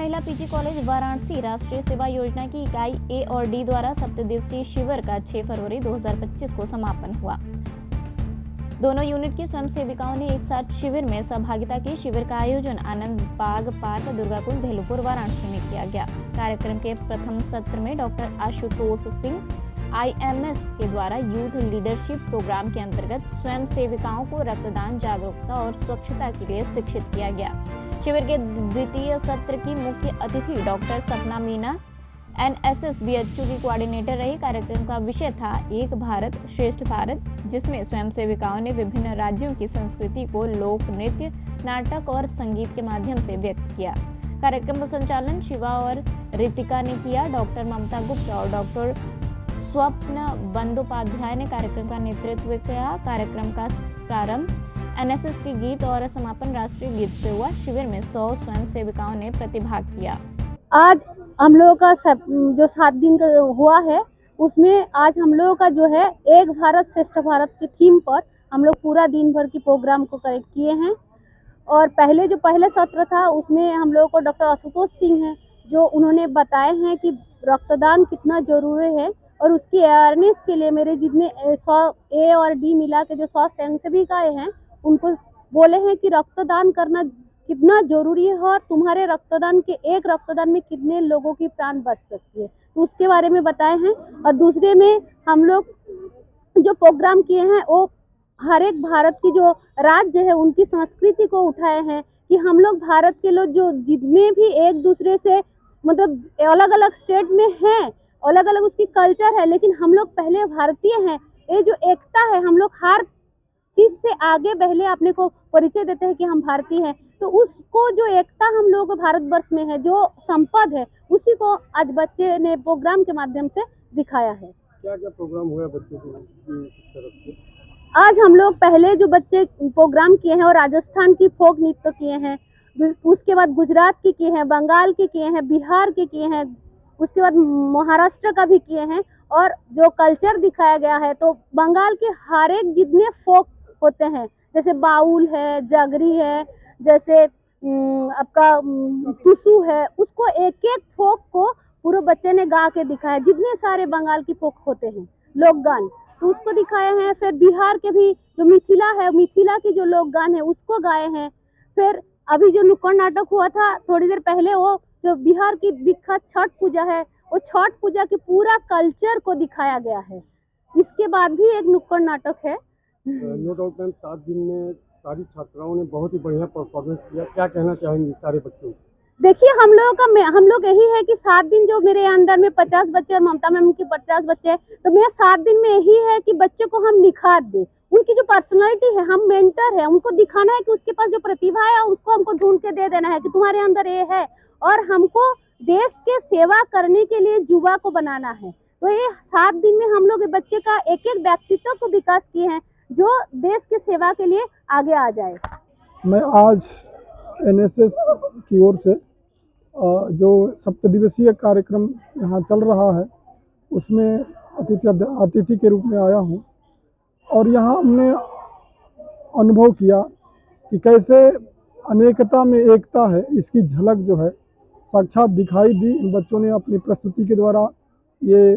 महिला PG college Varanasi राष्ट्रीय सेवा योजना की इकाई ए और डी द्वारा 7 दिवसीय शिविर का 6 फरवरी 2025 को समापन हुआ। दोनों यूनिट की स्वयं सेविकाओं ने एक साथ शिविर में सहभागिता की। शिविर का आयोजन आनंद बाग पार्क दुर्गाकुल धेलुपुर वाराणसी में किया गया। कार्यक्रम के प्रथम सत्र में डॉक्टर आशुतोष सिंह IMS के द्वारा यूथ लीडरशिप प्रोग्राम के अंतर्गत स्वयं सेविकाओं को रक्तदान जागरूकता और स्वच्छता के लिए शिक्षित किया गया। शिविर के द्वितीय सत्र की मुख्य अतिथि डॉक्टर सपना मीना NSS BHU की कोऑर्डिनेटर रही। कार्यक्रम का विषय था एक भारत श्रेष्ठ भारत, जिसमें स्वयं सेविकाओं ने विभिन्न राज्यों की संस्कृति को लोक नृत्य, नाटक और संगीत के माध्यम से व्यक्त किया। कार्यक्रम का संचालन शिवा और रितिका ने किया। डॉक्टर ममता गुप्ता और डॉक्टर स्वप्न बंदोपाध्याय ने कार्यक्रम का नेतृत्व किया। कार्यक्रम का प्रारंभ NSS के गीत और समापन राष्ट्रीय गीत से हुआ। शिविर में 100 स्वयं सेविकाओं ने प्रतिभाग किया। आज हम लोगों का जो 7 दिन का हुआ है, उसमें आज हम लोगों का जो है एक भारत श्रेष्ठ भारत की थीम पर हम लोग पूरा दिन भर की प्रोग्राम को करेक्ट किए हैं। और पहले सत्र था, उसमें हम लोगों को डॉक्टर आशुतोष सिंह हैं, जो उन्होंने बताए हैं कि रक्तदान कितना ज़रूरी है। और उसकी अवेयरनेस के लिए मेरे जितने 100 A और D मिला के जो 100 स्वयं सेविकाएँ हैं, उनको बोले हैं कि रक्तदान करना कितना जरूरी है और तुम्हारे रक्तदान के एक रक्तदान में कितने लोगों की प्राण बच सकती है, तो उसके बारे में बताए हैं। और दूसरे में हम लोग जो प्रोग्राम किए हैं वो हर एक भारत की जो राज्य है उनकी संस्कृति को उठाए हैं कि हम लोग भारत के लोग जो जितने भी एक दूसरे से मतलब अलग अलग स्टेट में हैं, अलग अलग उसकी कल्चर है, लेकिन हम लोग पहले भारतीय हैं। ये जो एकता है, हम लोग हर चीज से आगे पहले अपने को परिचय देते हैं कि हम भारतीय हैं, तो उसको जो एकता हम लोग भारतवर्ष में है, जो संपद है, उसी को आज बच्चे ने प्रोग्राम के माध्यम से दिखाया है। क्या क्या प्रोग्राम हुआ बच्चों की तरफ से? आज हम लोग पहले जो बच्चे प्रोग्राम किए हैं और राजस्थान की फोक नृत्य किए हैं, उसके बाद गुजरात के किए हैं, बंगाल के किए हैं, बिहार के किए हैं, उसके बाद महाराष्ट्र का भी किए हैं। और जो कल्चर दिखाया गया है, तो बंगाल के हर एक जितने फोक होते हैं, जैसे बाउल है, जागरी है, जैसे आपका टुसू है, उसको एक एक फोक को पूरे बच्चे ने गा के दिखाया। जितने सारे बंगाल की फोक होते हैं लोक गान, तो उसको दिखाए हैं। फिर बिहार के भी जो मिथिला है, मिथिला की जो लोक गान है उसको गाए हैं। फिर अभी जो नुक्कड़ नाटक हुआ था थोड़ी देर पहले, वो जो बिहार की विख्यात छठ पूजा है, वो छठ पूजा के पूरा कल्चर को दिखाया गया है। इसके बाद भी एक नुक्कड़ नाटक है। नो डाउट मैम, 7 दिन में सारी छात्राओं ने बहुत ही बढ़िया परफॉर्मेंस किया। क्या कहना चाहेंगे सारे बच्चों? देखिए, हम लोग यही है कि 7 दिन जो मेरे अंदर में 50 बच्चे और ममता मैम की 50 बच्चे हैं, तो मेरा 7 दिन में यही है कि बच्चे को हम निखार दें। उनकी जो पर्सनालिटी है, हम मेंटर है, उनको दिखाना है कि उसके पास जो प्रतिभा है उसको हमको ढूंढ के दे देना है कि तुम्हारे अंदर ये है, और हमको देश के सेवा करने के लिए युवा को बनाना है। तो ये 7 दिन में हम लोग बच्चे का एक एक व्यक्तित्व को विकास किए हैं, जो देश के सेवा के लिए आगे आ जाए। मैं आज NSS की ओर से जो 7 दिवसीय कार्यक्रम यहाँ चल रहा है, उसमें अतिथि के रूप में आया हूँ। और यहाँ हमने अनुभव किया कि कैसे अनेकता में एकता है, इसकी झलक जो है साक्षात दिखाई दी। इन बच्चों ने अपनी प्रस्तुति के द्वारा ये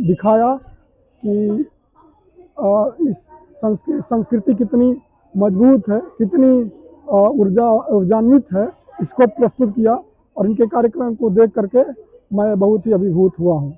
दिखाया कि इस संस्कृति कितनी मजबूत है, कितनी ऊर्जान्वित है, इसको प्रस्तुत किया। और इनके कार्यक्रम को देख करके मैं बहुत ही अभिभूत हुआ हूँ।